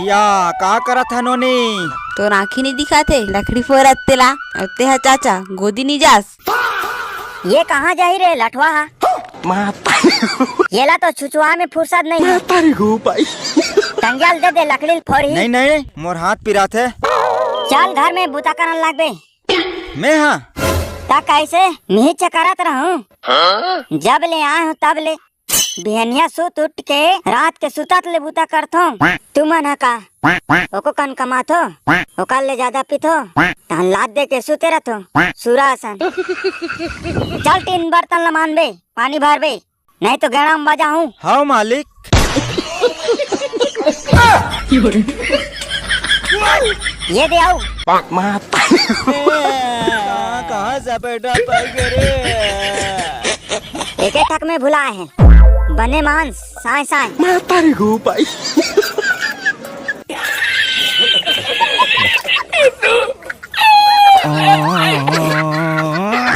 या का करत हनोनी? तो आँखी नहीं दिखाते लकड़ी फोरत तेला और तेहा चाचा गोदी नहीं जास। ये कहाँ जा ही रे लठवा? येला तो छुचुआ में फुर्सत नहीं। टंगियाल दे दे लकड़ी फोड़ी। नहीं नहीं मोर हाथ पिरात है। चल घर में बूता करन लाग बे। मैं हाँ ता कैसे नहीं चकरत रहूं। जब ले आए हूँ तब ले बिहनिया सुत उठ के रात के सुतात ले बूता करथो। तू मन का ओको कन कमाथो ओकाल ले ज्यादा पिथो तहन लाद दे के सुते रथो सुरासन। चल 3 बर्तन ला मान बे पानी भर बे नहीं तो गेड़ा में बजा हूँ। हाँ मालिक। ये दे आओ। कहाँ से बेटा पड़ गए? एक ठक में भुलाए हैं बने मांस साए साए।